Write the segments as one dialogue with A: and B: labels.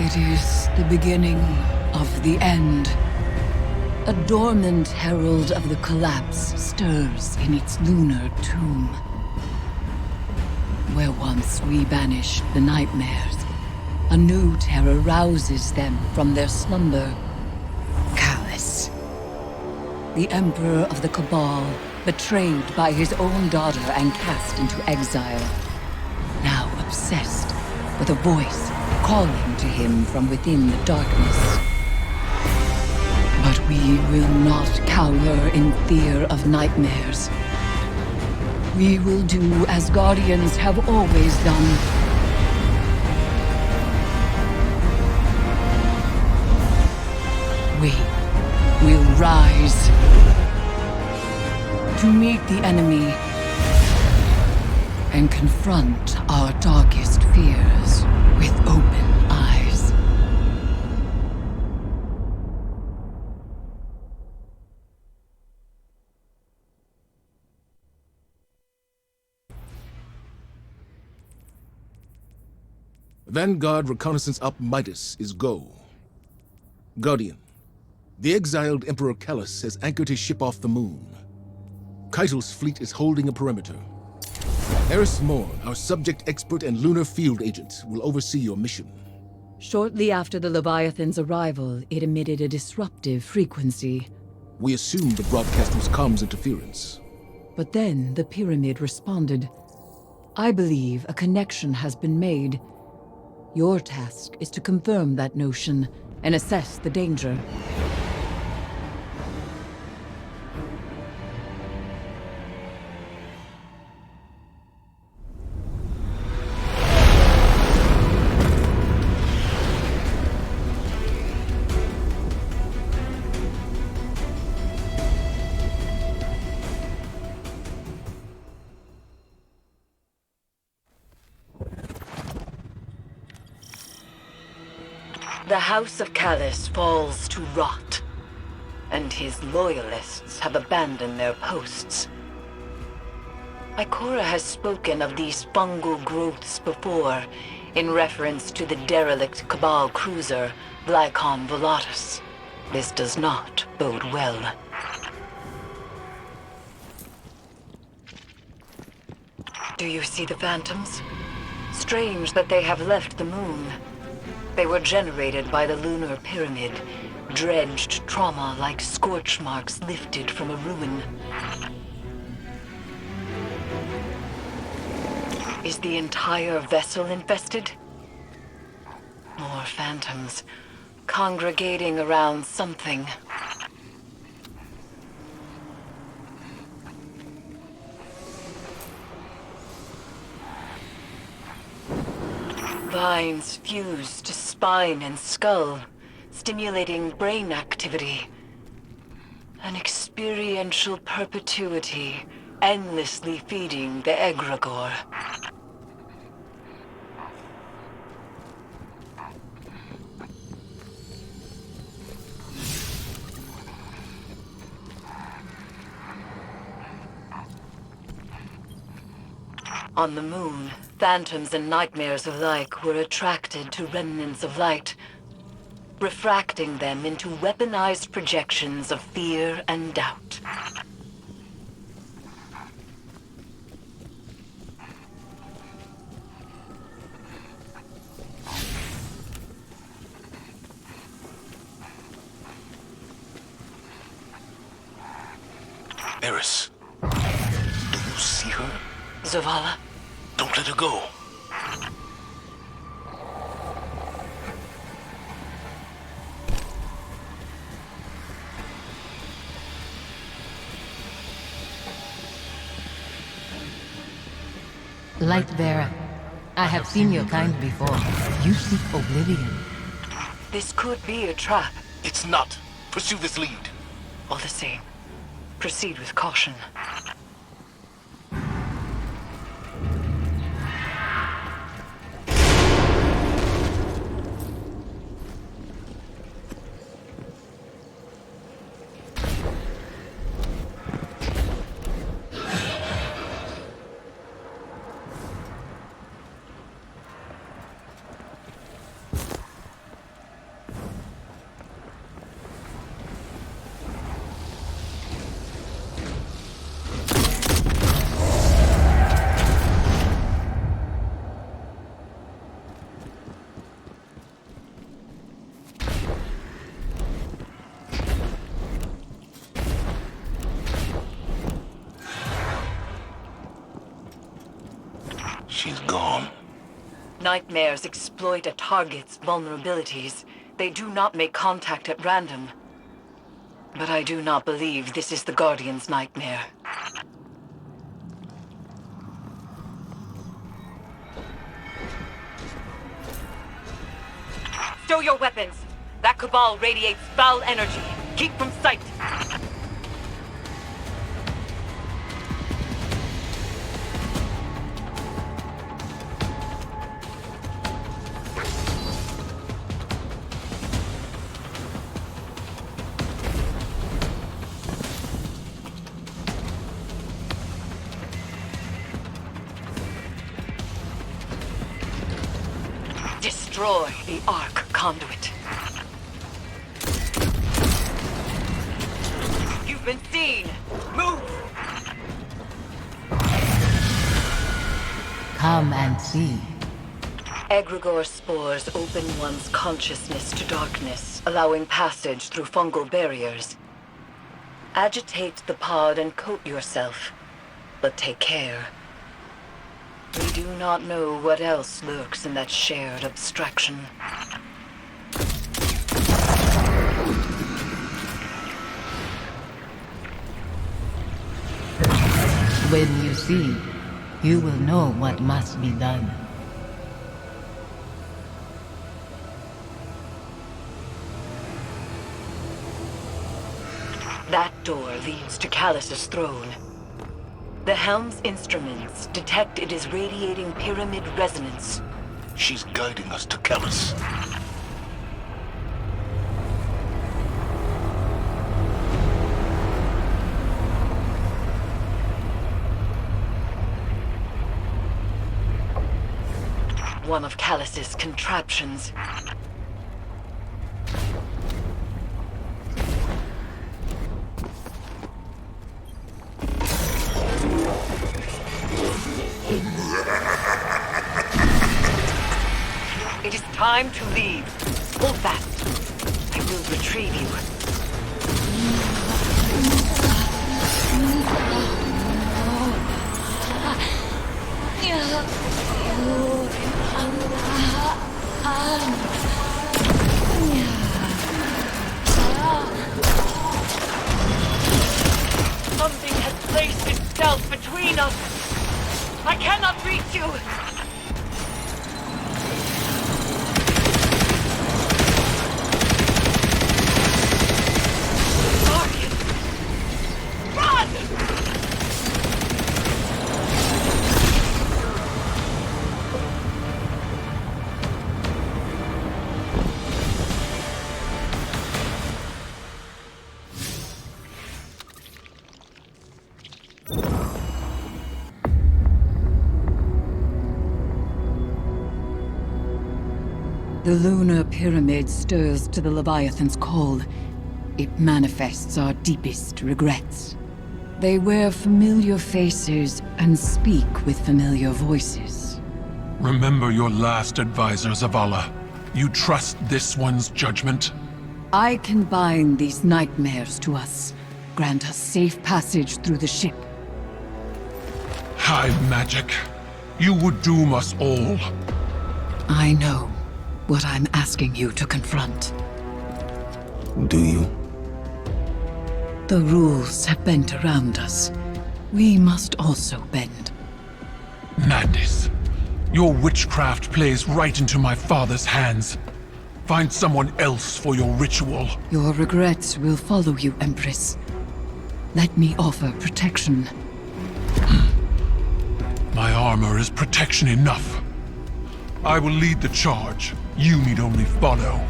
A: It is the beginning of the end. A dormant herald of the collapse stirs in its lunar tomb. Where once we banished the nightmares, a new terror rouses them from their slumber. Callus, the Emperor of the Cabal, betrayed by his own daughter and cast into exile. Now obsessed with a voice calling to him from within the darkness. But we will not cower in fear of nightmares. We will do as Guardians have always done. We will rise to meet the enemy and confront our darkest fears with open eyes.
B: Vanguard reconnaissance up Midas is go. Guardian, the exiled Emperor Callus has anchored his ship off the moon. Keitel's fleet is holding a perimeter. Eris Morn, our subject expert and lunar field agent, will oversee your mission.
A: Shortly after the Leviathan's arrival, it emitted a disruptive frequency.
B: We assumed the broadcast was comms interference.
A: But then the pyramid responded. I believe a connection has been made. Your task is to confirm that notion and assess the danger. The House of Callus falls to rot, and his loyalists have abandoned their posts. Ikora has spoken of these fungal growths before, in reference to the derelict Cabal cruiser, Glycon Volatus. This does not bode well. Do you see the phantoms? Strange that they have left the moon. They were generated by the lunar pyramid, dredged trauma like scorch marks lifted from a ruin. Is the entire vessel infested? More phantoms, congregating around something. Vines fuse to spine and skull, stimulating brain activity. An experiential perpetuity, endlessly feeding the egregore. On the moon, phantoms and nightmares alike were attracted to remnants of light, refracting them into weaponized projections of fear and doubt.
C: Eris, do you see her?
A: Zavala?
C: Don't let her go.
D: Lightbearer, I have seen your kind before. You seek oblivion.
A: This could be a trap.
C: It's not. Pursue this lead.
A: All the same, proceed with caution.
C: She's gone.
A: Nightmares exploit a target's vulnerabilities. They do not make contact at random. But I do not believe this is the Guardian's nightmare. Stow your weapons! That Cabal radiates foul energy. Keep from sight! Destroy the Arc conduit. You've been seen! Move!
D: Come and see.
A: Egregore spores open one's consciousness to darkness, allowing passage through fungal barriers. Agitate the pod and coat yourself, but take care. We do not know what else lurks in that shared abstraction.
D: When you see, you will know what must be done.
A: That door leads to Callus's throne. The helm's instruments detect it is radiating pyramid resonance.
C: She's guiding us to Callus.
A: One of Callus's contraptions. It is time to leave. Hold fast. I will retrieve you. Something has placed itself between us. I cannot reach you. The lunar pyramid stirs to the Leviathan's call. It manifests our deepest regrets. They wear familiar faces and speak with familiar voices.
E: Remember your last advisor, Zavala. You trust this one's judgment?
A: I can bind these nightmares to us. Grant us safe passage through the ship.
E: Hive magic. You would doom us all.
A: I know what I'm asking you to confront.
B: Do you?
A: The rules have bent around us. We must also bend.
E: Madness. Your witchcraft plays right into my father's hands. Find someone else for your ritual.
A: Your regrets will follow you, Empress. Let me offer protection.
E: My armor is protection enough. I will lead the charge. You need only follow.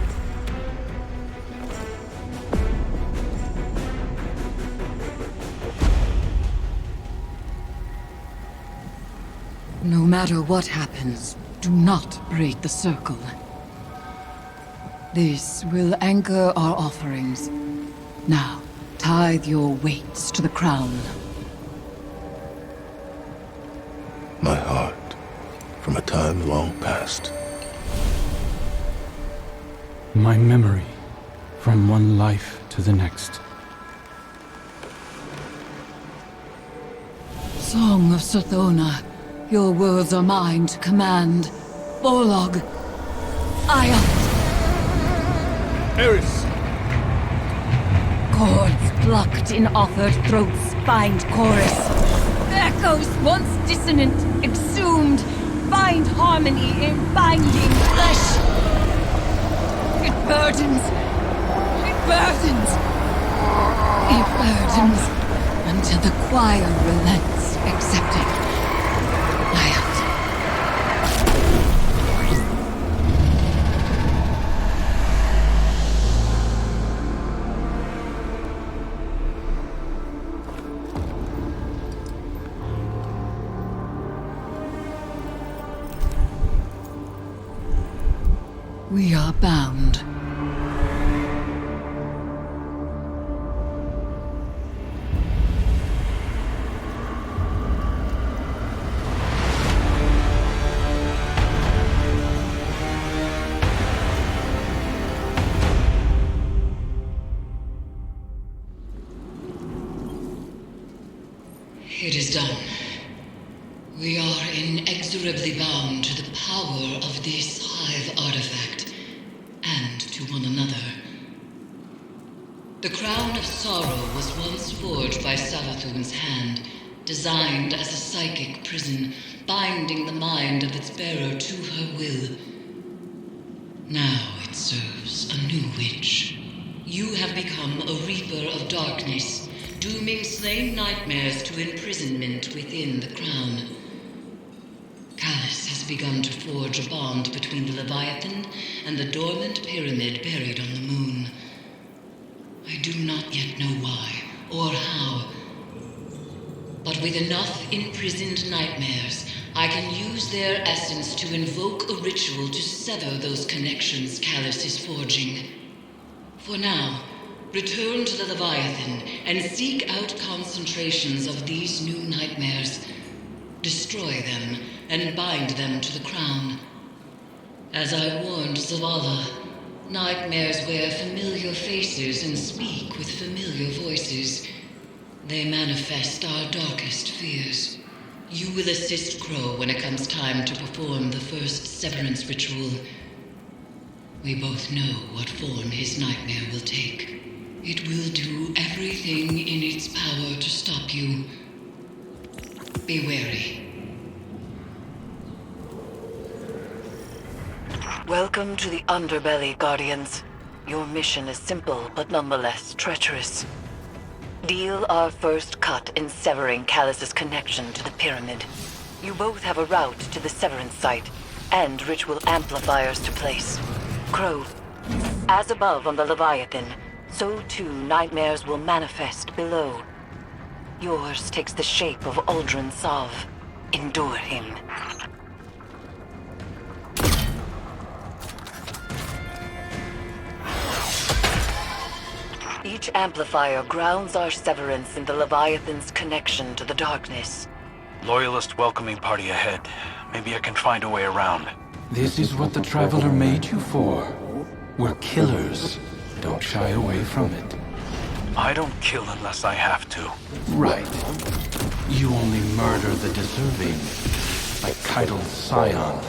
A: No matter what happens, do not break the circle. This will anchor our offerings. Now, tithe your weights to the crown.
B: My heart, from a time long past.
F: My memory, from one life to the next.
A: Song of Sothona, Your words are mine to command. Borlog. Ion.
B: Eris!
A: Chords plucked in offered throats bind chorus. Echoes once dissonant, exhumed, find harmony in binding flesh. It burdens. It burdens. It burdens until the choir relents, accepting. We are bound. It is done. We are inexorably bound to the power of this hive artifact, and to one another. The Crown of Sorrow was once forged by Savathun's hand, designed as a psychic prison, binding the mind of its bearer to her will. Now it serves a new witch. You have become a reaper of darkness, dooming slain nightmares to imprisonment within the Crown. Callus has begun to forge a bond between the Leviathan and the dormant pyramid buried on the moon. I do not yet know why or how, but with enough imprisoned nightmares, I can use their essence to invoke a ritual to sever those connections Callus is forging. For now, return to the Leviathan and seek out concentrations of these new nightmares. Destroy them and bind them to the Crown. As I warned Zavala, nightmares wear familiar faces and speak with familiar voices. They manifest our darkest fears. You will assist Crow when it comes time to perform the first severance ritual. We both know what form his nightmare will take. It will do everything in its power to stop you. Be wary.
G: Welcome to the Underbelly, Guardians. Your mission is simple, but nonetheless treacherous. Deal our first cut in severing Callus's connection to the pyramid. You both have a route to the severance site, and ritual amplifiers to place. Crow, as above on the Leviathan, so too nightmares will manifest below. Yours takes the shape of Uldren Sov. Endure him. Each amplifier grounds our severance in the Leviathan's connection to the darkness.
H: Loyalist welcoming party ahead. Maybe I can find a way around.
F: This is what the Traveler made you for. We're killers. Don't shy away from it.
H: I don't kill unless I have to.
F: Right. You only murder the deserving. Like Keitel's scion.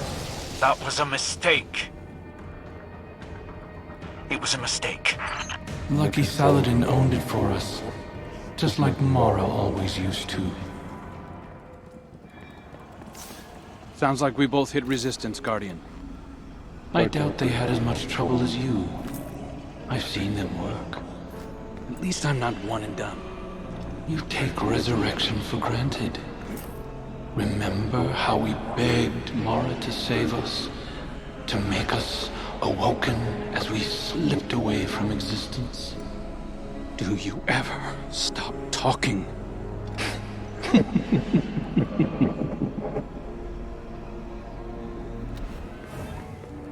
H: That was a mistake. It was a mistake.
F: Lucky Saladin owned it for us. Just like Mara always used to.
I: Sounds like we both hit resistance, Guardian.
F: I doubt they had as much trouble as you. I've seen them work.
I: At least I'm not one and done.
F: You take resurrection for granted. Remember how we begged Mara to save us? To make us awoken as we slipped away from existence?
I: Do you ever stop talking?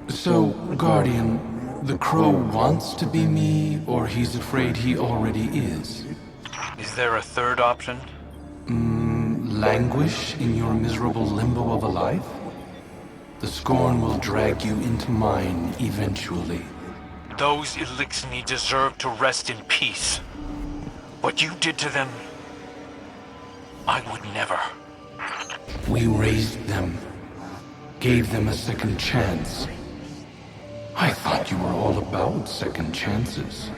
F: So, Guardian, the Crow wants to be me, or he's afraid he already is?
H: Is there a third option?
F: Languish in your miserable limbo of a life? The scorn will drag you into mine eventually.
H: Those Elixni deserve to rest in peace. What you did to them, I would never.
F: We raised them, gave them a second chance. I thought you were all about second chances.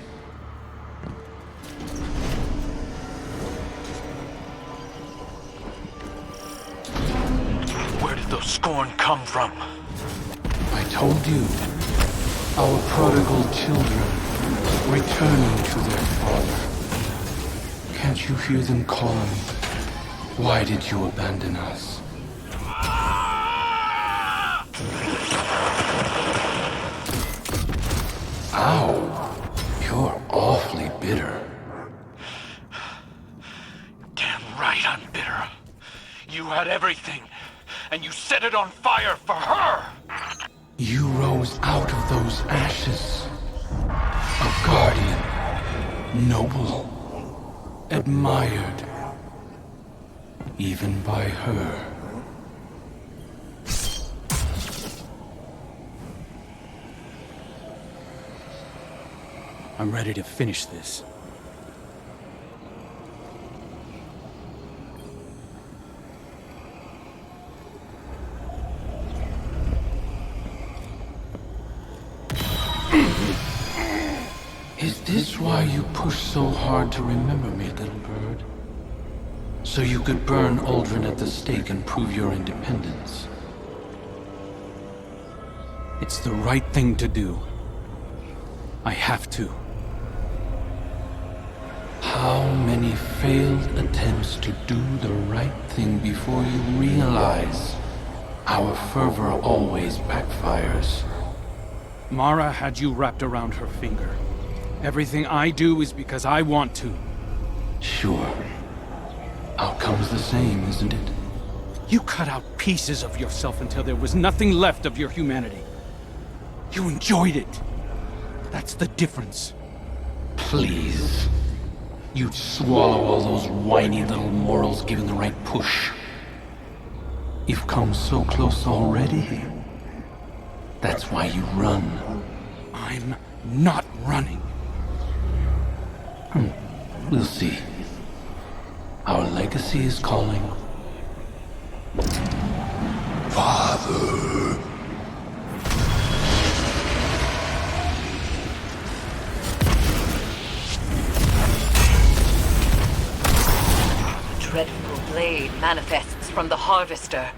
H: Where did those Scorn come from?
F: I told you, our prodigal children returning to their father. Can't you hear them calling? Why did you abandon us? Ow! You're awfully bitter.
H: Damn right I'm bitter. You had everything, and you set it on fire for her!
F: You rose out of those ashes. A guardian. Noble. Admired. Even by her.
I: I'm ready to finish this.
F: Is this why you push so hard to remember me, little bird? So you could burn Aldrin at the stake and prove your independence?
I: It's the right thing to do. I have to.
F: How many failed attempts to do the right thing before you realize our fervor always backfires?
I: Mara had you wrapped around her finger. Everything I do is because I want to.
F: Sure. Outcome's the same, isn't it?
I: You cut out pieces of yourself until there was nothing left of your humanity. You enjoyed it. That's the difference.
F: Please. You'd swallow all those whiny little morals given the right push. You've come so close already. That's why you run.
I: I'm not running.
F: We'll see. Our legacy is calling. Father.
G: Dreadful blade manifests from the Harvester.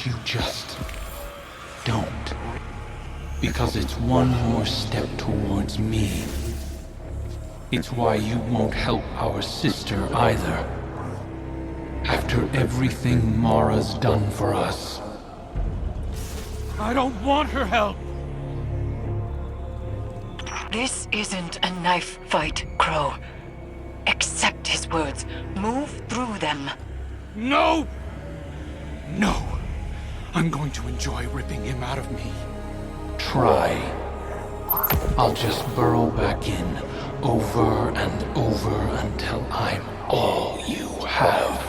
F: You just don't. Because it's one more step towards me. It's why you won't help our sister either. After everything Mara's done for us.
I: I don't want her help!
G: This isn't a knife fight, Crow. Accept his words. Move through them.
I: No! No! I'm going to enjoy ripping him out of me.
F: Try. I'll just burrow back in, over and over until I'm all you have.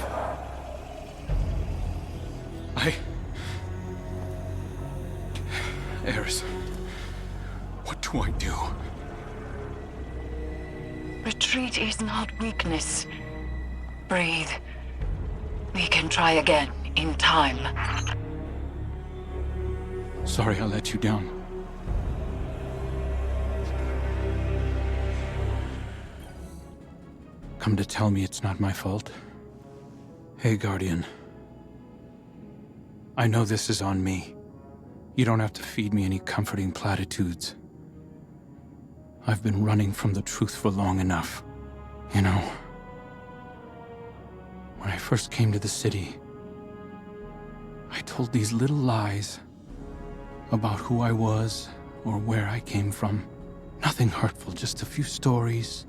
I: Eris, what do I do?
G: Retreat is not weakness. Breathe. We can try again, in time.
I: Sorry I let you down. Come to tell me it's not my fault? Hey, Guardian. I know this is on me. You don't have to feed me any comforting platitudes. I've been running from the truth for long enough. You know, when I first came to the city, I told these little lies about who I was or where I came from. Nothing hurtful, just a few stories,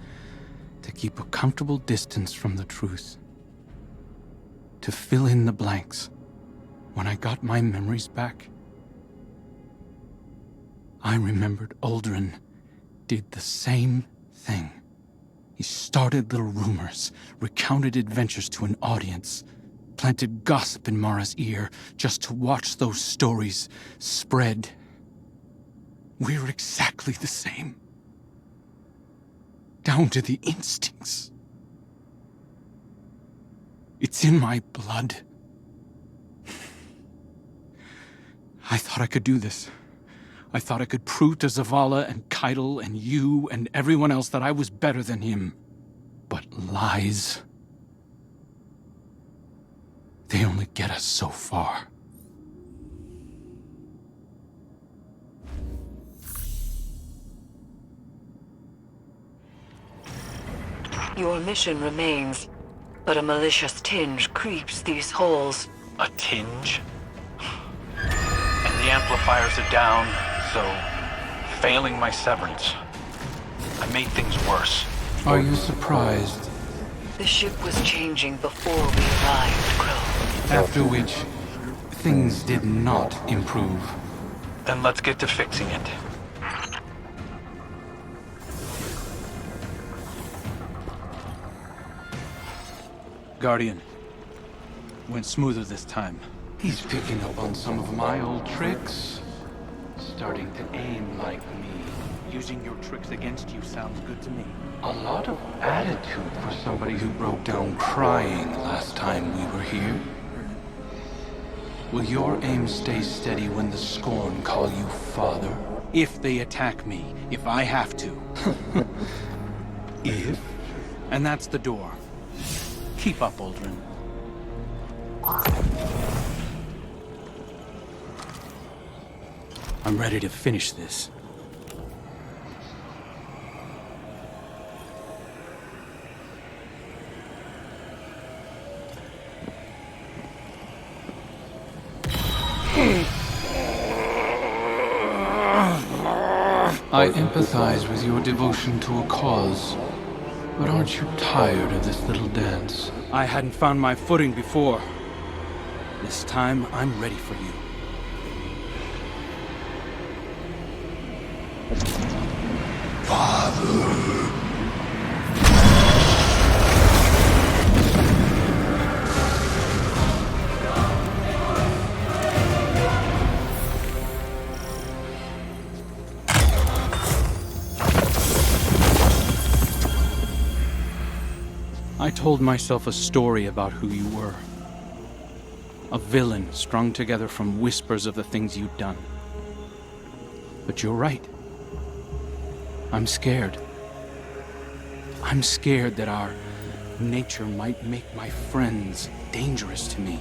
I: To keep a comfortable distance from the truth. To fill in the blanks. When I got my memories back, I remembered Aldrin did the same thing. He started little rumors, recounted adventures to an audience, planted gossip in Mara's ear just to watch those stories spread. We're exactly the same. Down to the instincts. It's in my blood. I thought I could do this. I thought I could prove to Zavala and Keitel and you and everyone else that I was better than him. But lies... they only get us so far.
G: Your mission remains, but a malicious tinge creeps these halls.
H: A tinge? And the amplifiers are down, so... failing my severance. I made things worse.
F: Are you surprised?
G: The ship was changing before we arrived, Crow.
F: After which, things did not improve.
H: Then let's get to fixing it.
I: Guardian. Went smoother this time.
F: He's picking up on some of my old tricks. Starting to aim like me.
I: Using your tricks against you sounds good to me.
F: A lot of attitude for somebody who broke down crying last time we were here. Will your aim stay steady when the Scorn call you father?
I: If they attack me, if I have to.
F: If?
I: And that's the door. Keep up, Aldrin. I'm ready to finish this.
F: I empathize with your devotion to a cause, but aren't you tired of this little dance?
I: I hadn't found my footing before. This time, I'm ready for you. I told myself a story about who you were. A villain strung together from whispers of the things you'd done. But you're right. I'm scared. I'm scared that our nature might make my friends dangerous to me.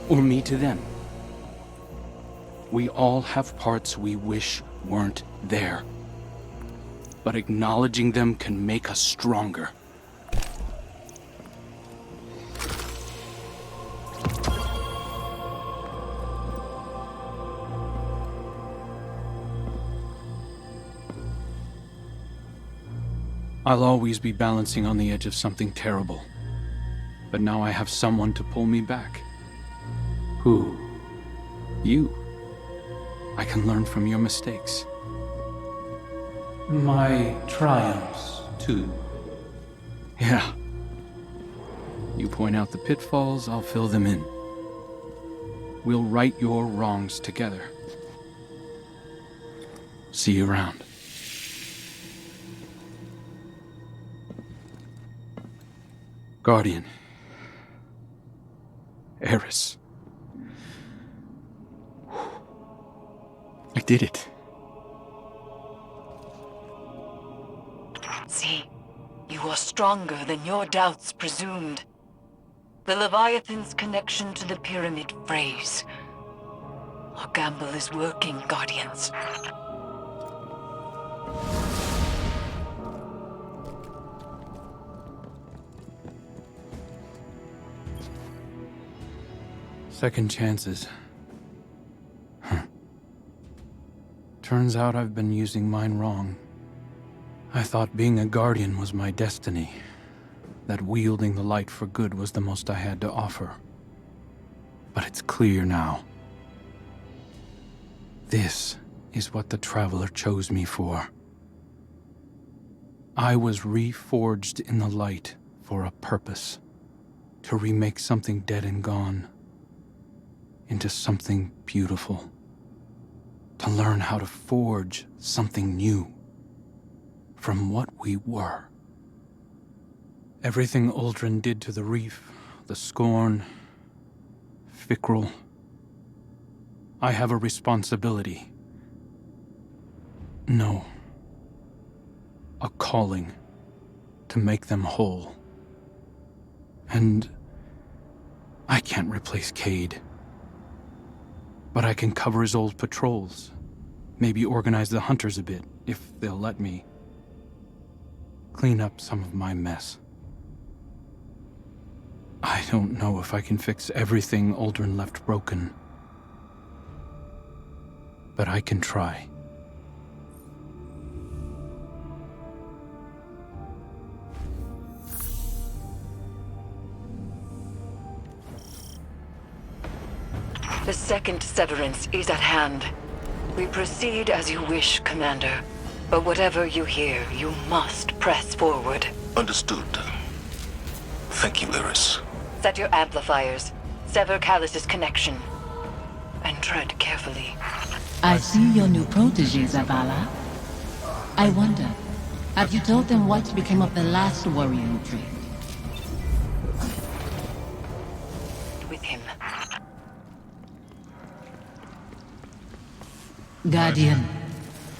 I: Or me to them. We all have parts we wish weren't there. But acknowledging them can make us stronger. I'll always be balancing on the edge of something terrible. But now I have someone to pull me back.
F: Who?
I: You. I can learn from your mistakes.
F: My triumphs, too.
I: Yeah. You point out the pitfalls, I'll fill them in. We'll right your wrongs together. See you around. Guardian. Eris. I did it.
G: See, you are stronger than your doubts presumed. The Leviathan's connection to the pyramid frays. Our gamble is working, Guardians.
I: Second chances. Turns out I've been using mine wrong. I thought being a guardian was my destiny, that wielding the light for good was the most I had to offer. But it's clear now. This is what the Traveler chose me for. I was reforged in the light for a purpose. To remake something dead and gone into something beautiful. To learn how to forge something new from what we were. Everything Uldren did to the reef, the scorn, Fikrul. I have a responsibility. No. A calling to make them whole. And I can't replace Cade. But I can cover his old patrols. Maybe organize the hunters a bit, if they'll let me. Clean up some of my mess. I don't know if I can fix everything Uldren left broken. But I can try.
G: The second severance is at hand. We proceed as you wish, Commander. But whatever you hear, you must press forward.
C: Understood. Thank you, Eris.
G: Set your amplifiers. Sever Callus's connection. And tread carefully.
D: I see your new protege, Zavala. I wonder, have you told them what became of the last warrior you trained?
G: With him.
D: Guardian,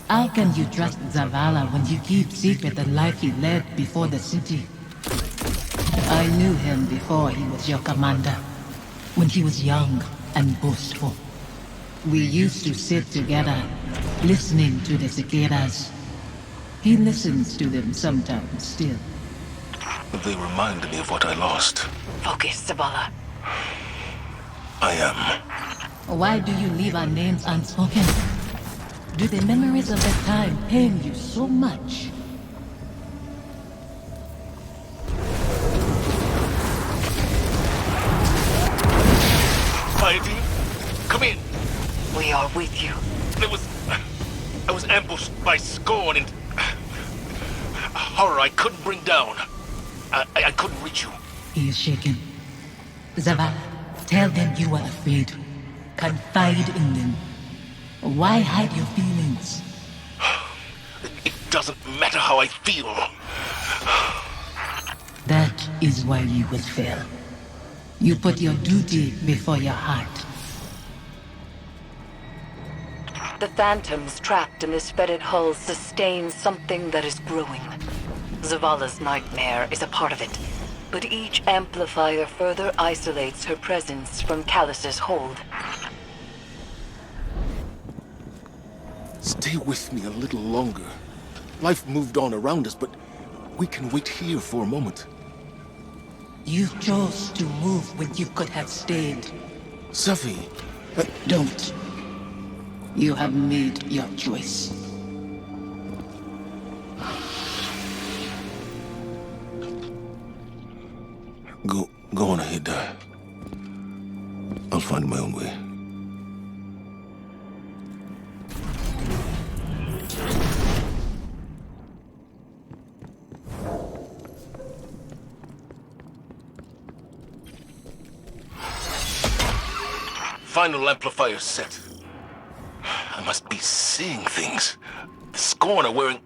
D: how can you trust Zavala when you keep secret the life he led before the city? I knew him before he was your commander, when he was young and boastful. We used to sit together, listening to the cicadas. He listens to them sometimes still.
C: They remind me of what I lost.
G: Focus, Zavala.
C: I am.
D: Why do you leave our names unspoken? Do the memories of that time pain you so much?
C: Fire team, come in.
G: We are with you.
C: I was ambushed by scorn and horror I couldn't bring down. I couldn't reach you.
D: He is shaken. Zavala, tell them you are afraid. Confide in them. Why hide your feelings?
C: It doesn't matter how I feel.
D: That is why you will fail. You put your duty before your heart.
G: The phantoms trapped in this fetid hull sustain something that is growing. Zavala's nightmare is a part of it, but each amplifier further isolates her presence from Callus's hold.
B: Stay with me a little longer. Life moved on around us, but we can wait here for a moment.
D: You chose to move when you could have stayed.
B: Safi,
D: Don't. You have made your choice.
B: Go on ahead. I'll find my own way.
C: Final amplifier set. I must be seeing things. The Scorn are wearing...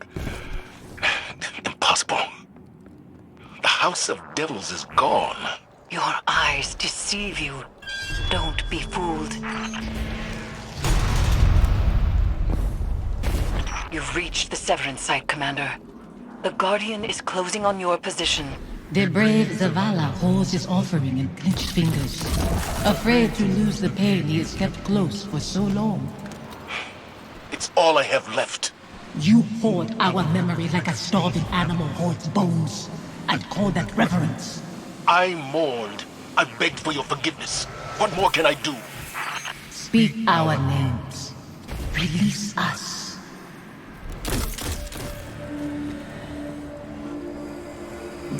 C: Impossible. The House of Devils is gone.
G: Your eyes deceive you. Don't be fooled. You've reached the Severance site, Commander. The Guardian is closing on your position.
D: The brave Zavala holds his offering in clenched fingers, afraid to lose the pain he has kept close for so long.
C: It's all I have left.
D: You hoard our memory like a starving animal hoards bones, and call that reverence.
C: I mourned. I begged for your forgiveness. What more can I do?
D: Speak our names. Release us.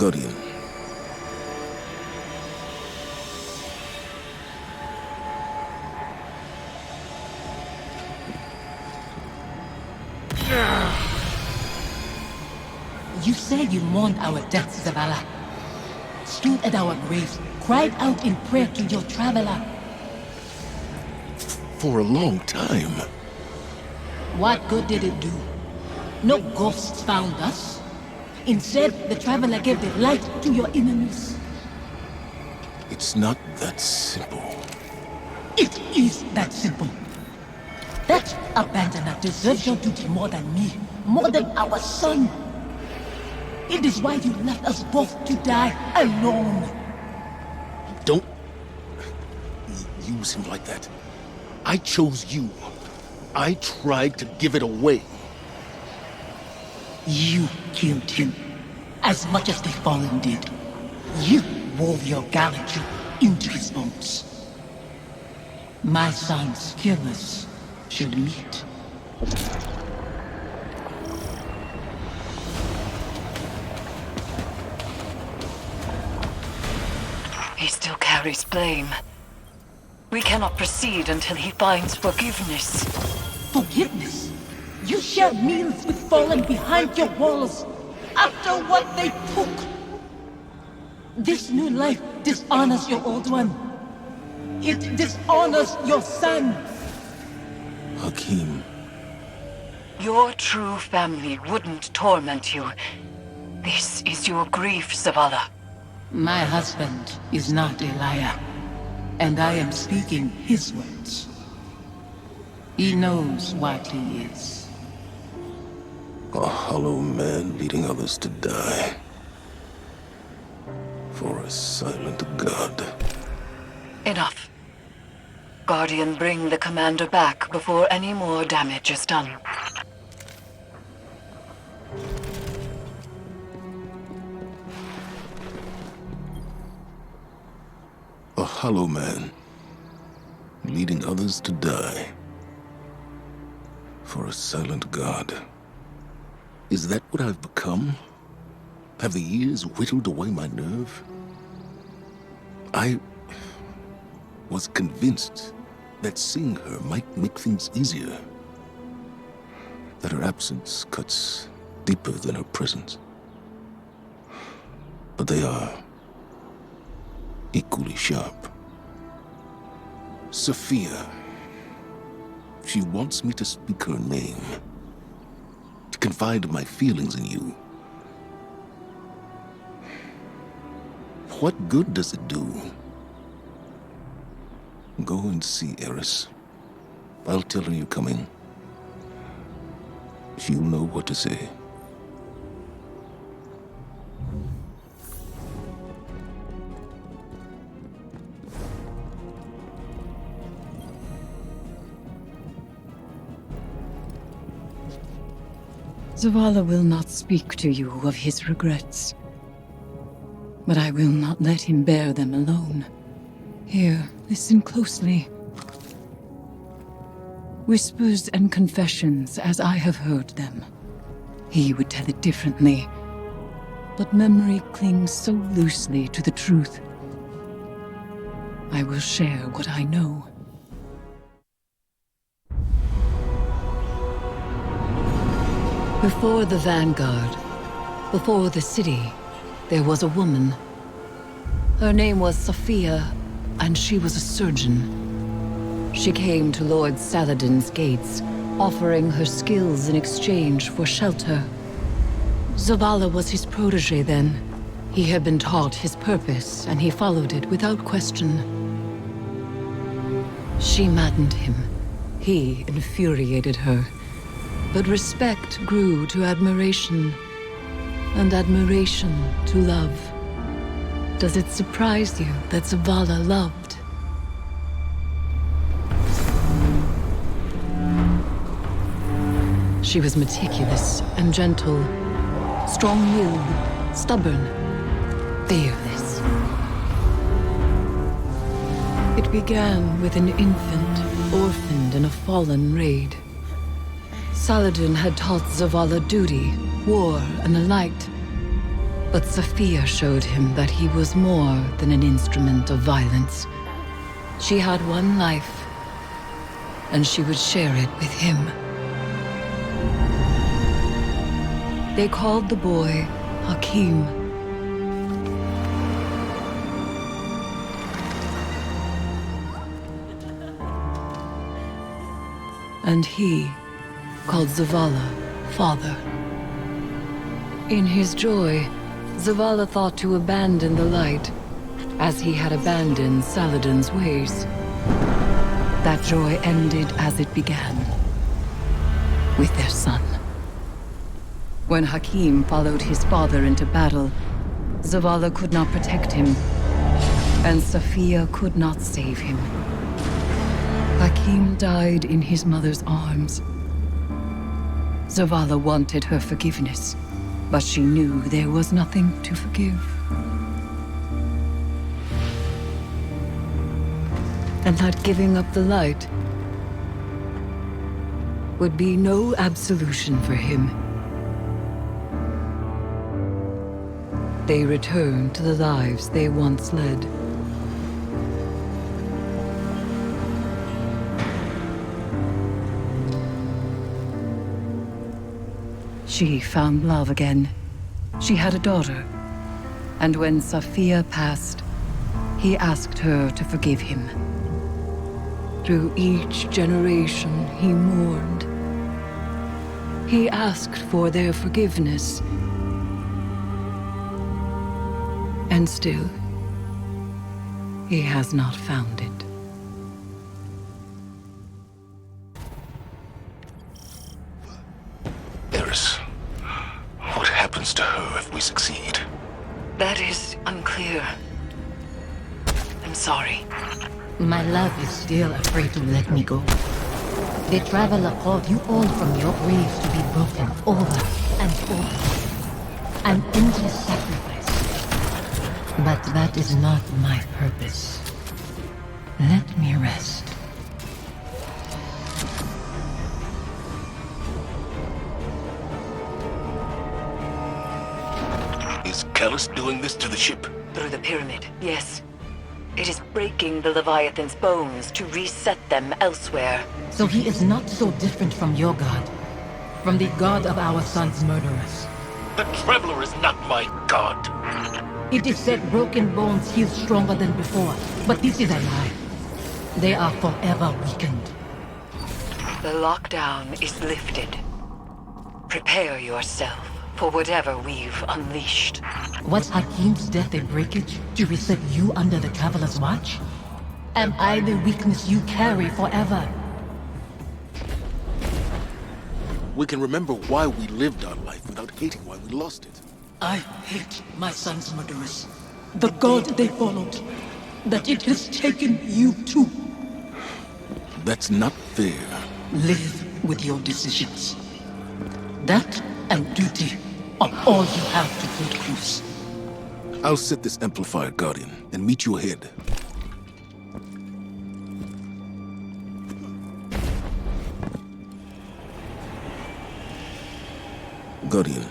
B: Guardian.
D: You said you mourned our deaths, Zavala. Stood at our graves, cried out in prayer to your traveler.
B: For a long time.
D: What good did it do? No ghosts found us. Instead, the traveler gave the light to your enemies.
B: It's not that simple.
D: It is that simple. That abandoner deserves your duty more than me, more than our son. It is why you left us both to die alone.
B: Don't use him like that. I chose you. I tried to give it away.
D: You killed him, as much as the Fallen did. You wove your gallantry into his bones. My son's killers should meet.
G: He still carries blame. We cannot proceed until he finds forgiveness.
D: Forgiveness? You share meals with Fallen behind your walls, after what they took. This new life dishonors your old one. It dishonors your son.
B: Hakim.
G: Your true family wouldn't torment you. This is your grief, Zavala.
D: My husband is not a liar, and I am speaking his words. He knows what he is.
B: A hollow man leading others to die. For a silent god.
G: Enough. Guardian, bring the commander back before any more damage is done.
B: A hollow man, leading others to die. For a silent god. Is that what I've become? Have the years whittled away my nerve? I was convinced that seeing her might make things easier. That her absence cuts deeper than her presence. But they are equally sharp. Sophia. She wants me to speak her name. To confide my feelings in you. What good does it do? Go and see Eris. I'll tell her you're coming. She'll know what to say.
A: Zavala will not speak to you of his regrets. But I will not let him bear them alone. Here, listen closely. Whispers and confessions as I have heard them. He would tell it differently. But memory clings so loosely to the truth. I will share what I know. Before the Vanguard, before the city, there was a woman. Her name was Sophia, and she was a surgeon. She came to Lord Saladin's gates, offering her skills in exchange for shelter. Zavala was his protege then. He had been taught his purpose, and he followed it without question. She maddened him. He infuriated her. But respect grew to admiration, and admiration to love. Does it surprise you that Zavala loved? She was meticulous and gentle, strong-willed, stubborn, fearless. It began with an infant, orphaned in a fallen raid. Saladin had taught Zavala duty, war, and the light. But Sophia showed him that he was more than an instrument of violence. She had one life, and she would share it with him. They called the boy Hakim. And he called Zavala father. In his joy, Zavala thought to abandon the light, as he had abandoned Saladin's ways. That joy ended as it began, with their son. When Hakim followed his father into battle, Zavala could not protect him, and Sophia could not save him. Hakim died in his mother's arms. Zavala wanted her forgiveness, but she knew there was nothing to forgive. And that giving up the light would be no absolution for him. They returned to the lives they once led. She found love again. She had a daughter. And when Sophia passed, he asked her to forgive him. Through each generation, he mourned. He asked for their forgiveness. And still, he has not found it.
C: Eris, what happens to her if we succeed?
G: That is unclear. I'm sorry.
D: My love is still afraid to let me go. The Traveler called you all from your graves to be broken over and over. An endless sacrifice. But that is not my purpose. Let me rest.
C: Is Callus doing this to the ship?
G: Through the pyramid, yes. It is breaking the Leviathan's bones to reset them elsewhere.
D: So he is not so different from your god. From the god of our son's murderers.
C: The Traveler is not my god.
D: It is said broken bones heal stronger than before, but this is a lie. They are forever weakened.
G: The lockdown is lifted. Prepare yourself for whatever we've unleashed.
D: Was Hakim's death a breakage to reset you under the Traveler's watch? Am I the weakness you carry forever?
B: We can remember why we lived our life without hating why we lost it.
D: I hate my son's murderers. The god they followed. That it has taken you too.
B: That's not fair.
D: Live with your decisions. That and duty are all you have to Good Cruz.
B: I'll set this amplifier, Guardian, and meet you ahead. Guardian.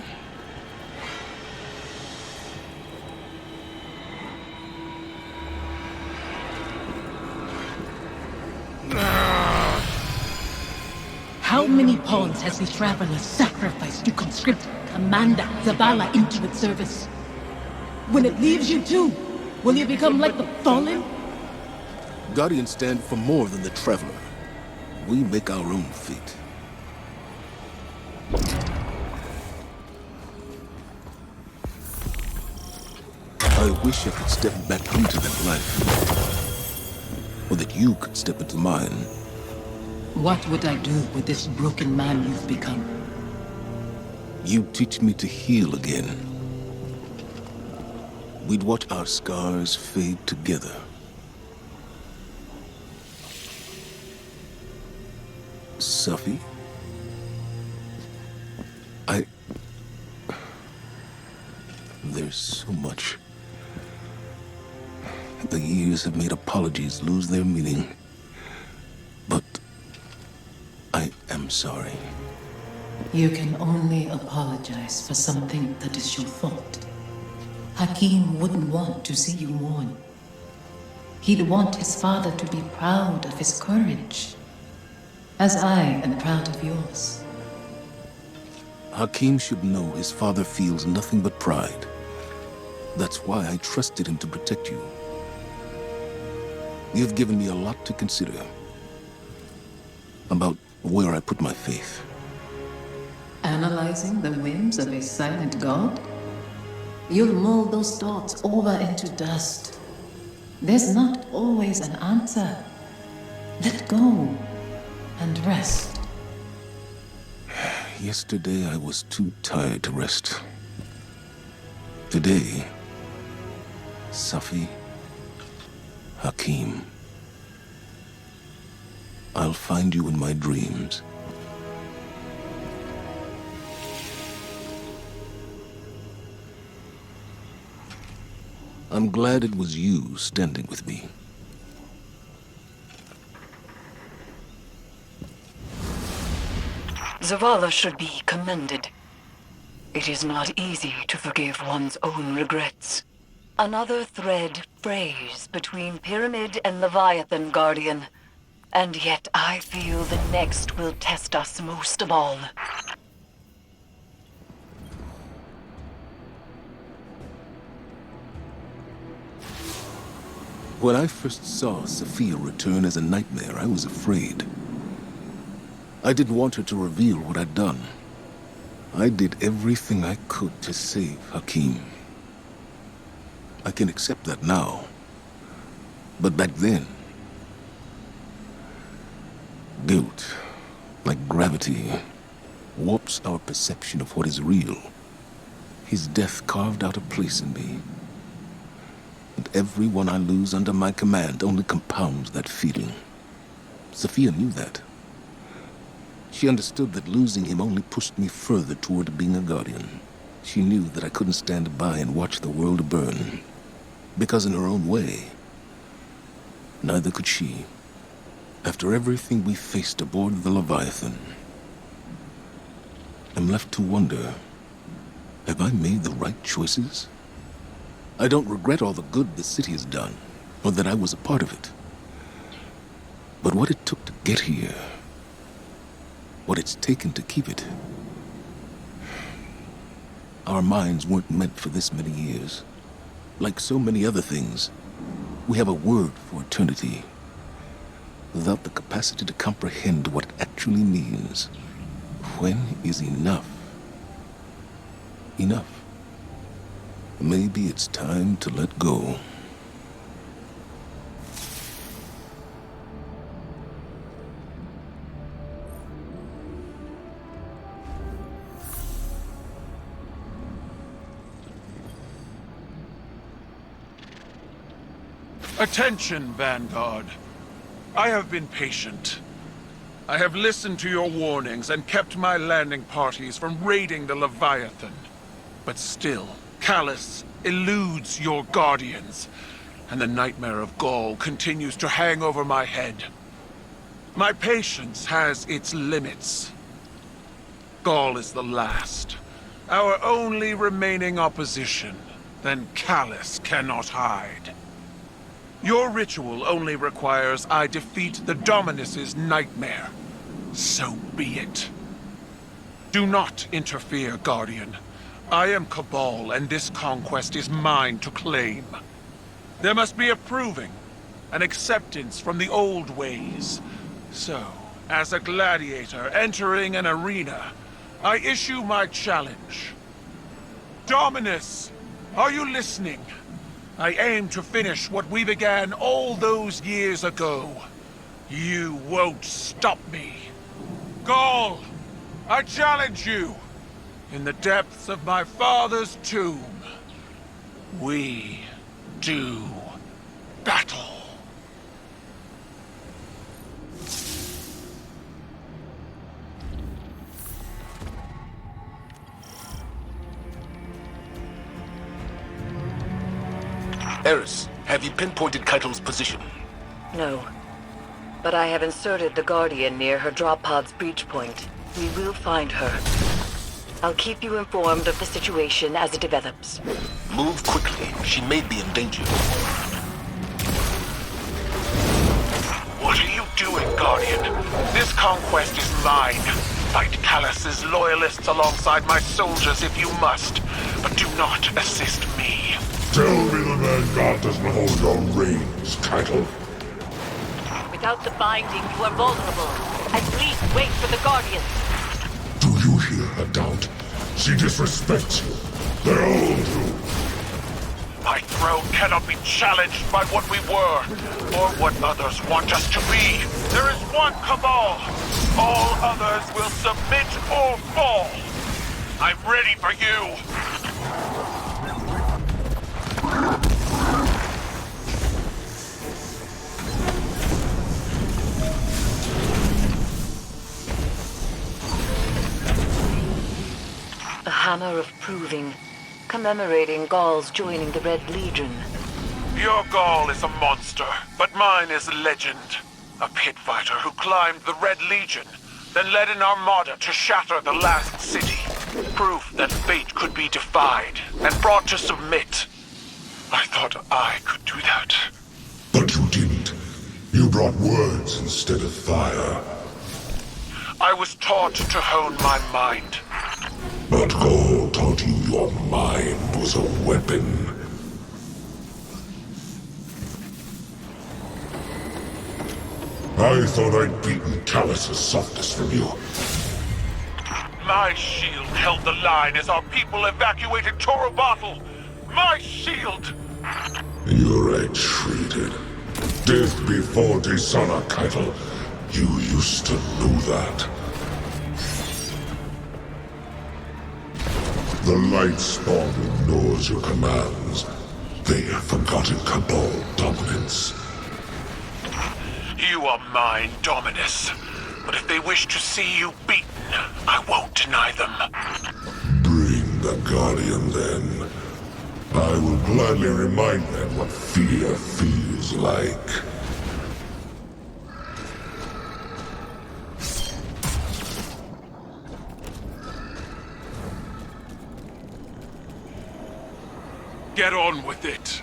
D: How many pawns has the Traveler sacrificed to conscript Commander Zavala into its service? When it leaves you too, will you become like the Fallen?
B: Guardians stand for more than the Traveler. We make our own fate. I wish I could step back into that life. Or that you could step into mine.
D: What would I do with this broken man you've become?
B: You teach me to heal again. We'd watch our scars fade together. Sophie? There's so much. The years have made apologies lose their meaning. But I am sorry.
D: You can only apologize for something that is your fault. Hakim wouldn't want to see you mourn. He'd want his father to be proud of his courage, as I am proud of yours.
B: Hakim should know his father feels nothing but pride. That's why I trusted him to protect you. You've given me a lot to consider about where I put my faith.
D: Analyzing the whims of a silent god? You'll mold those thoughts over into dust. There's not always an answer. Let go and rest.
B: Yesterday I was too tired to rest. Today, Safi, Hakim, I'll find you in my dreams. I'm glad it was you standing with me.
G: Zavala should be commended. It is not easy to forgive one's own regrets. Another thread frays between Pyramid and Leviathan, Guardian. And yet I feel the next will test us most of all.
B: When I first saw Sophia return as a nightmare, I was afraid. I didn't want her to reveal what I'd done. I did everything I could to save Hakim. I can accept that now. But back then, guilt, like gravity, warps our perception of what is real. His death carved out a place in me. And everyone I lose under my command only compounds that feeling. Sophia knew that. She understood that losing him only pushed me further toward being a guardian. She knew that I couldn't stand by and watch the world burn. Because in her own way, neither could she. After everything we faced aboard the Leviathan, I'm left to wonder, have I made the right choices? I don't regret all the good the city has done, or that I was a part of it. But what it took to get here, what it's taken to keep it. Our minds weren't meant for this many years. Like so many other things, we have a word for eternity, without the capacity to comprehend what it actually means. When is enough? Enough. Maybe it's time to let go.
E: Attention, Vanguard. I have been patient. I have listened to your warnings and kept my landing parties from raiding the Leviathan. But still, Callus eludes your guardians, and the nightmare of Gaul continues to hang over my head. My patience has its limits. Gaul is the last, our only remaining opposition. Then Callus cannot hide. Your ritual only requires I defeat the Dominus's nightmare. So be it. Do not interfere, Guardian. I am Cabal, and this conquest is mine to claim. There must be a proving, an acceptance from the old ways. So, as a gladiator entering an arena, I issue my challenge. Dominus, are you listening? I aim to finish what we began all those years ago. You won't stop me. Gaul, I challenge you. In the depths of my father's tomb, we do battle.
C: Eris, have you pinpointed Keitel's position?
G: No. But I have inserted the Guardian near her drop pod's breach point. We will find her. I'll keep you informed of the situation as it develops.
C: Move quickly. She may be in danger.
E: What are you doing, Guardian? This conquest is mine. Fight Callus's loyalists alongside my soldiers if you must, but do not assist me.
J: Tell me the man God does not hold your reins, Keitel.
G: Without the binding, you are vulnerable. At least wait for the Guardians.
J: Do you hear her, Doubt? She disrespects you. They all do.
E: My throne cannot be challenged by what we were, or what others want us to be. There is one Cabal. All others will submit or fall. I'm ready for you.
G: A hammer of proving, commemorating Gauls joining the Red Legion.
E: Your Gaul is a monster, but mine is legend. A pit fighter who climbed the Red Legion, then led an armada to shatter the last city. Proof that fate could be defied and brought to submit. I thought I could do that.
J: But you didn't. You brought words instead of fire.
E: I was taught to hone my mind.
J: But Gaul taught you your mind was a weapon. I thought I'd beaten Callus's softness from you.
E: My shield held the line as our people evacuated Torobatl. My shield!
J: You retreated. Death before dishonor, Keitel. You used to know that. The Lightspawn ignores your commands. They have forgotten Cabal dominance.
E: You are mine, Dominus. But if they wish to see you beaten, I won't deny them.
J: Bring the Guardian, then. I will gladly remind them what fear feels like.
E: Get on with it.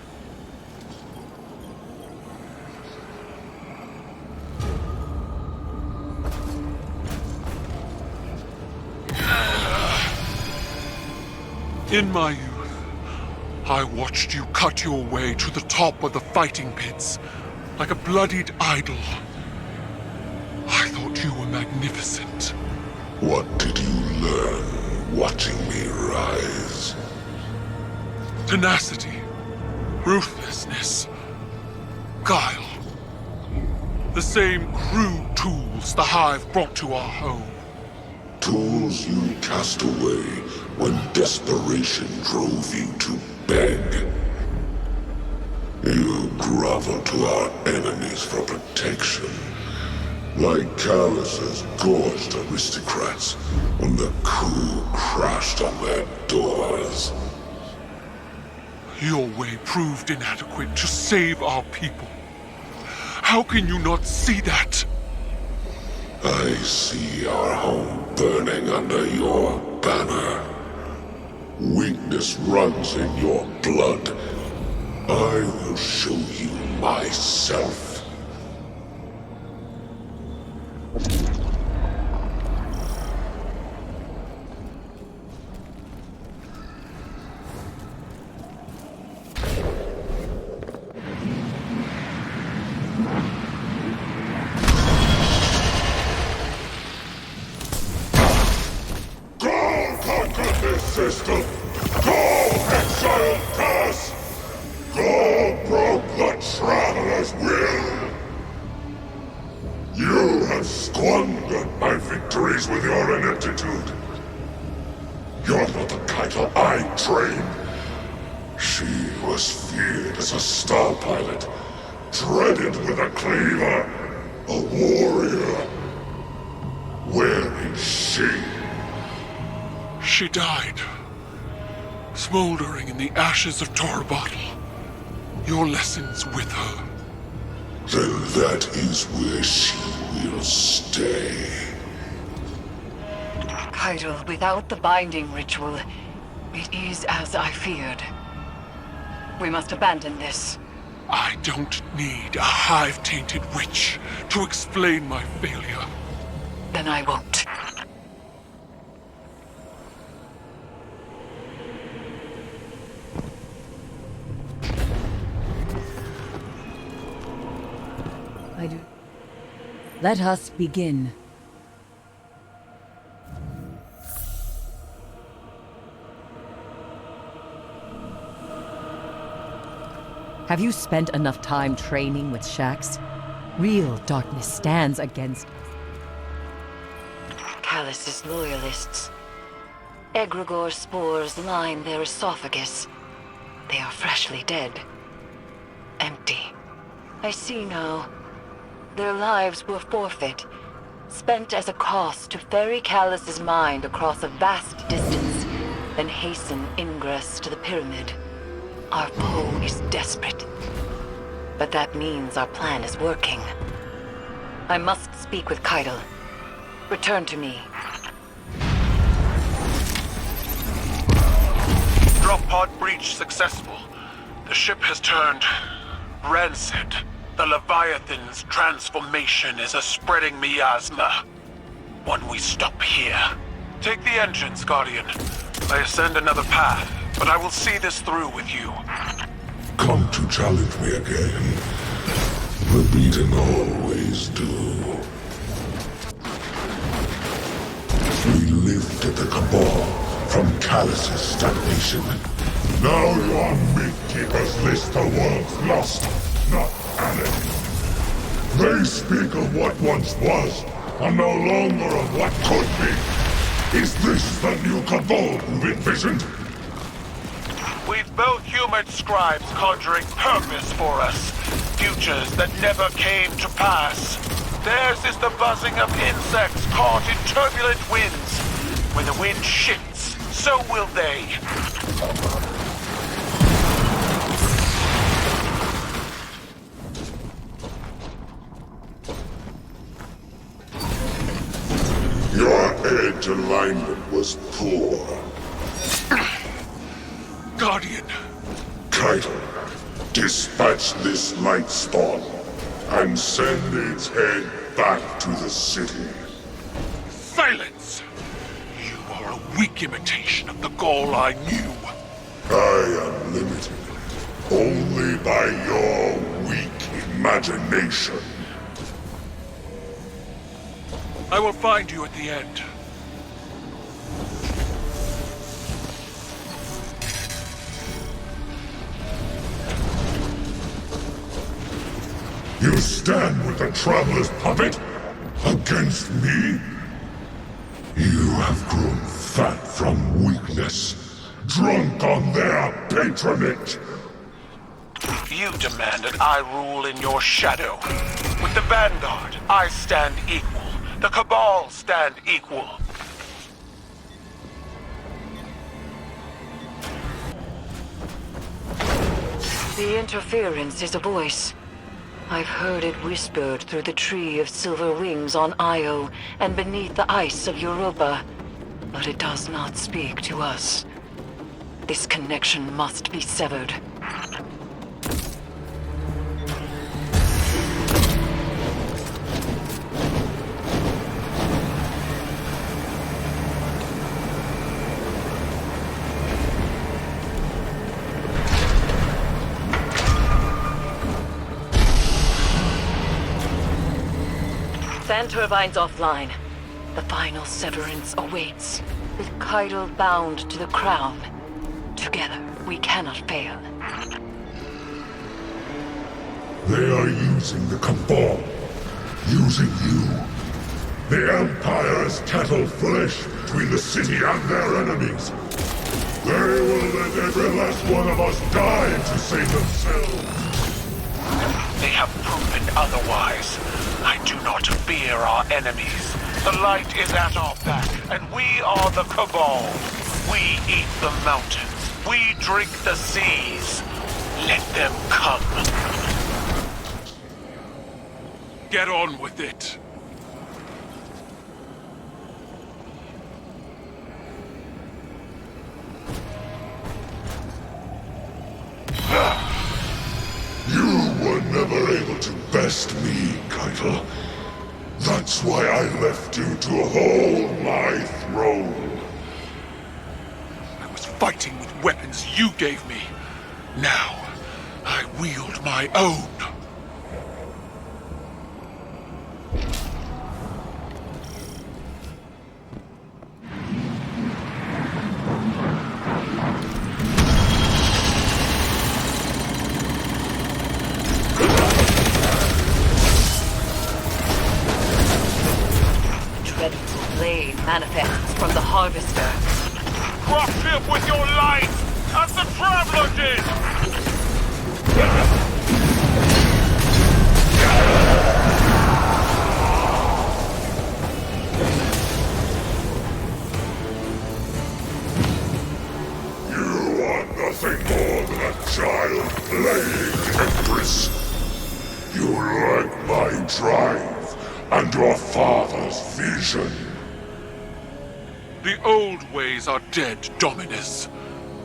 E: In my youth, I watched you cut your way to the top of the fighting pits, like a bloodied idol. I thought you were magnificent.
J: What did you learn watching me rise?
E: Tenacity, ruthlessness, guile. The same crude tools the Hive brought to our home.
J: Tools you cast away when desperation drove you to beg. You grovel to our enemies for protection, like Callus's gorged aristocrats when the coup crashed on their doors.
E: Your way proved inadequate to save our people. How can you not see that?
J: I see our home burning under your banner. Weakness runs in your blood. I will show you myself. System! Go, exiled pass! Go broke the Traveler's will! You have squandered my victories with your ineptitude. You're not the Keitel I trained. She was feared as a star pilot, dreaded with a cleaver, a warrior. Where is she?
E: She died, smoldering in the ashes of Torobatl. Your lessons with her.
J: Then that is where she will stay.
G: Keitel, without the binding ritual, it is as I feared. We must abandon this.
E: I don't need a hive-tainted witch to explain my failure.
G: Then I won't.
A: I do. Let us begin. Have you spent enough time training with Shax? Real darkness stands against
G: Callus's loyalists. Egregore spores line their esophagus. They are freshly dead. Empty. I see now. Their lives were forfeit, spent as a cost to ferry Callus's mind across a vast distance, then hasten ingress to the pyramid. Our foe is desperate. But that means our plan is working. I must speak with Keitel. Return to me.
E: Drop pod breach successful. The ship has turned rancid. The Leviathan's transformation is a spreading miasma. One we stop here. Take the engines, Guardian. I ascend another path, but I will see this through with you.
J: Come to challenge me again. The beaten always do. We lifted the Cabal from Callus's stagnation. Now your Midkeepers list the world's lost, not anarchy. They speak of what once was, and no longer of what could be. Is this the new Cabal you've envisioned?
E: We've both humored scribes conjuring purpose for us. Futures that never came to pass. Theirs is the buzzing of insects caught in turbulent winds. When the wind shifts, so will they.
J: Your edge alignment was poor.
E: Guardian.
J: Keitel, dispatch this light spawn and send its head back to the city.
E: Silence! You are a weak imitation of the Gaul I knew.
J: I am limited only by your weak imagination.
E: I will find you at the end.
J: You stand with the Traveler's puppet against me? You have grown fat from weakness, drunk on their patronage.
E: You demanded I rule in your shadow. With the Vanguard, I stand equal. The Cabal stand equal.
G: The interference is a voice. I've heard it whispered through the tree of silver wings on Io and beneath the ice of Europa. But it does not speak to us. This connection must be severed. Sand turbines offline. The final severance awaits. With Keitel bound to the crown. Together, we cannot fail.
J: They are using the Cabal. Using you. The Empire is cattle flesh between the city and their enemies. They will let every last one of us die to save themselves.
E: They have proven otherwise. I do not fear our enemies. The light is at our back, and we are the Cabal. We eat the mountains. We drink the seas. Let them come. Get on with it.
J: test me, Keitel. That's why I left you to hold my throne.
E: I was fighting with weapons you gave me. Now, I wield my own.
G: Dreadful blade manifests from the Harvester.
E: Crush him with your light, as the Traveler did!
J: You are nothing more than a child playing Empress. You lack my drive and your father's vision.
E: The old ways are dead, Dominus.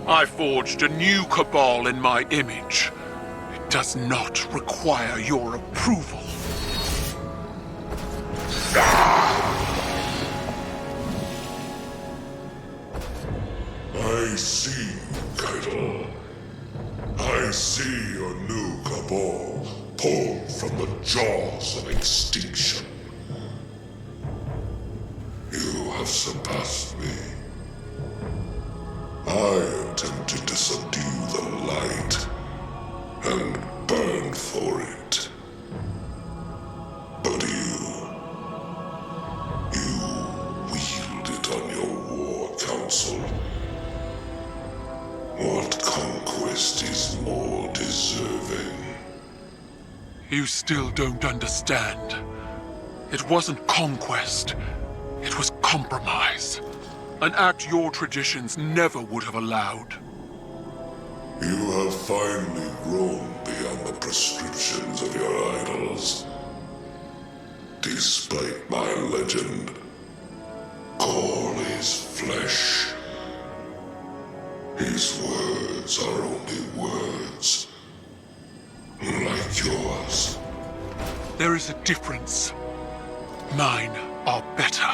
E: I forged a new cabal in my image. It does not require your approval.
J: I see, Keitel. I see your new cabal pulled from the jaws of extinction. You have surpassed me. I attempted to subdue the light and burn for it. But you wield it on your war council. What conquest is more deserving?
E: You still don't understand. It wasn't conquest. It was compromise. An act your traditions never would have allowed.
J: You have finally grown beyond the prescriptions of your idols. Despite my legend, Gaul is flesh. His words are only words, like yours.
E: There is a difference. Mine are better.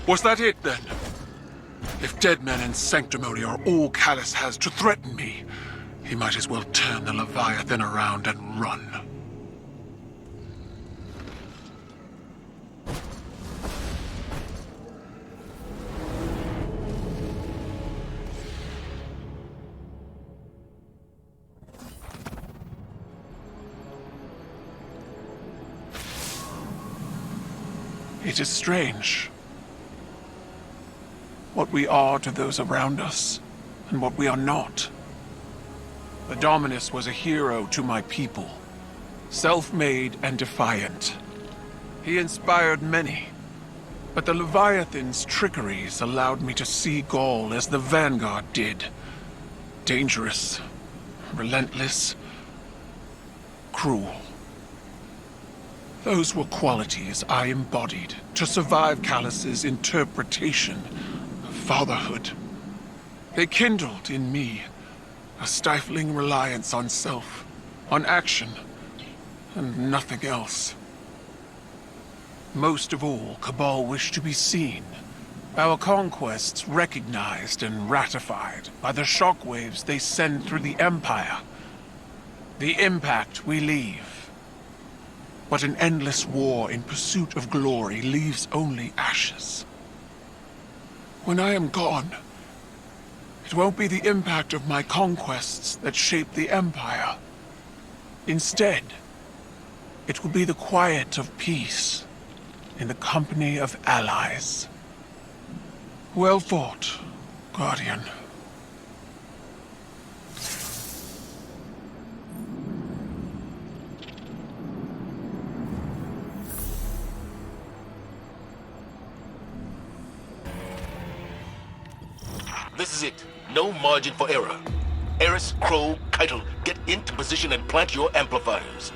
E: Was that it, then? If dead men and sanctimony are all Callus has to threaten me, he might as well turn the Leviathan around and run. It is strange. What we are to those around us, and what we are not. The Dominus was a hero to my people, self-made and defiant. He inspired many, but the Leviathan's trickeries allowed me to see Gaul as the Vanguard did. Dangerous, relentless, cruel. Those were qualities I embodied to survive Callus's interpretation of fatherhood. They kindled in me a stifling reliance on self, on action, and nothing else. Most of all, Cabal wished to be seen, our conquests recognized and ratified by the shockwaves they send through the Empire. The impact we leave. But an endless war in pursuit of glory leaves only ashes. When I am gone, it won't be the impact of my conquests that shape the Empire. Instead, it will be the quiet of peace in the company of allies. Well fought, Guardian.
C: This is it. No margin for error. Eris, Crow, Keitel, get into position and plant your amplifiers.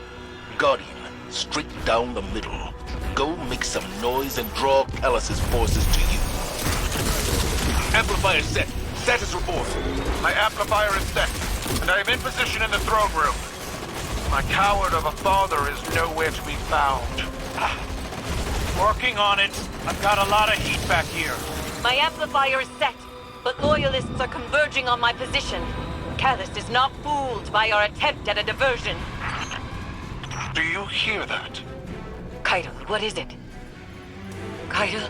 C: Guardian, straight down the middle. Go make some noise and draw Callus's forces to you. Amplifier set. Status report.
E: My amplifier is set, and I am in position in the throne room. My coward of a father is nowhere to be found.
H: Working on it. I've got a lot of heat back here.
G: My amplifier is set, but loyalists are converging on my position. Callus is not fooled by our attempt at a diversion.
E: Do you hear that?
G: Keitel, what is it? Keitel?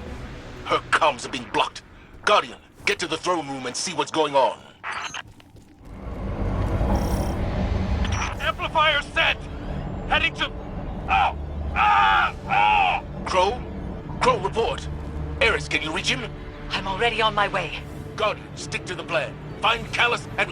C: Her comms are being blocked. Guardian, get to the throne room and see what's going on.
H: Amplifier set! Heading to...
C: Crow? Crow, report. Eris, can you reach him?
G: I'm already on my way.
C: Guardian, stick to the plan. Find Callus and...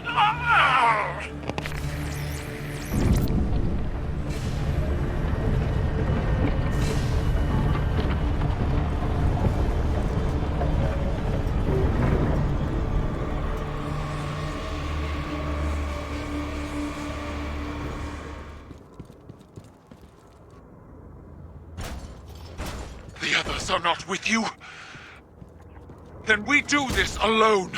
E: The others are not with you? Then we do this alone.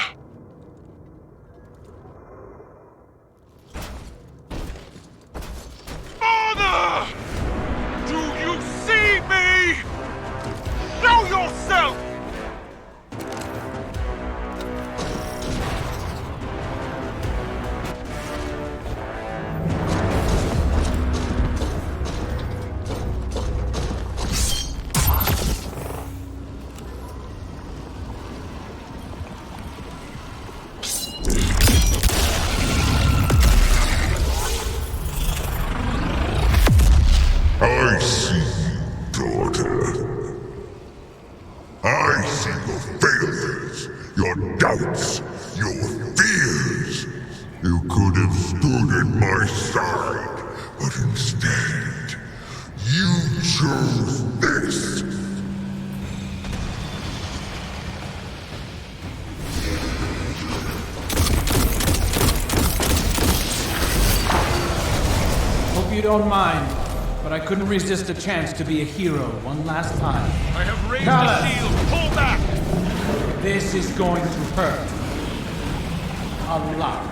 E: Father! Do you see me? Show yourself!
J: I see you, daughter. I see your failures, your doubts, your fears. You could have stood at my side, but instead, you chose this.
K: Hope you don't mind, but I couldn't resist a chance to be a hero one last time.
E: I have raised
K: Callus!
E: the shield! Pull back!
K: This is going to hurt. A lot.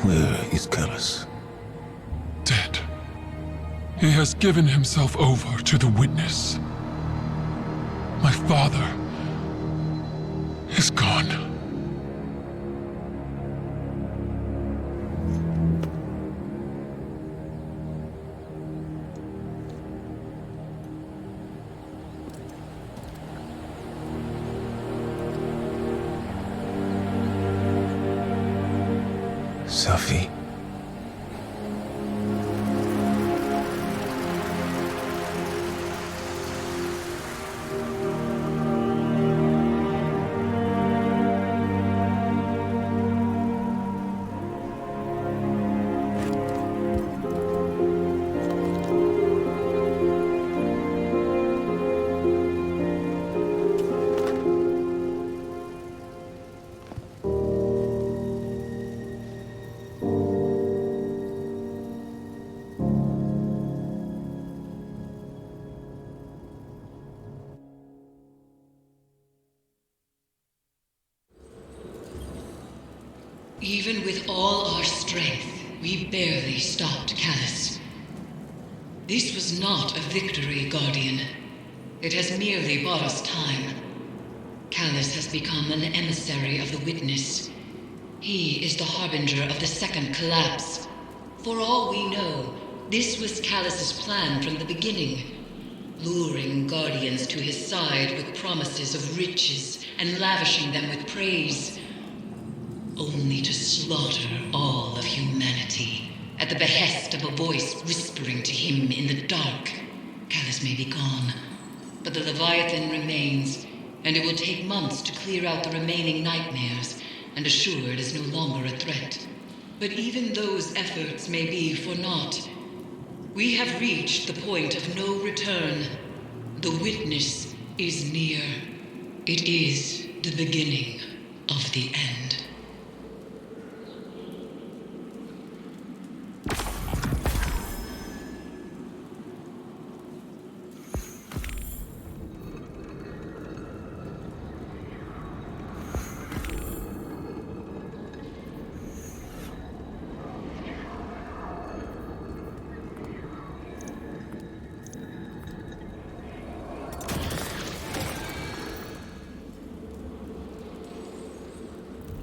B: Where is Callus?
E: Dead. He has given himself over to the witness. My father is gone.
B: Sophie.
A: Even with all our strength, we barely stopped Callus. This was not a victory, Guardian. It has merely bought us time. Callus has become an emissary of the Witness. He is the harbinger of the second collapse. For all we know, this was Callus's plan from the beginning. Luring Guardians to his side with promises of riches and lavishing them with praise. Only to slaughter all of humanity at the behest of a voice whispering to him in the dark. Callus may be gone, but the Leviathan remains, and it will take months to clear out the remaining nightmares and assure it is no longer a threat. But even those efforts may be for naught. We have reached the point of no return. The Witness is near. It is the beginning of the end.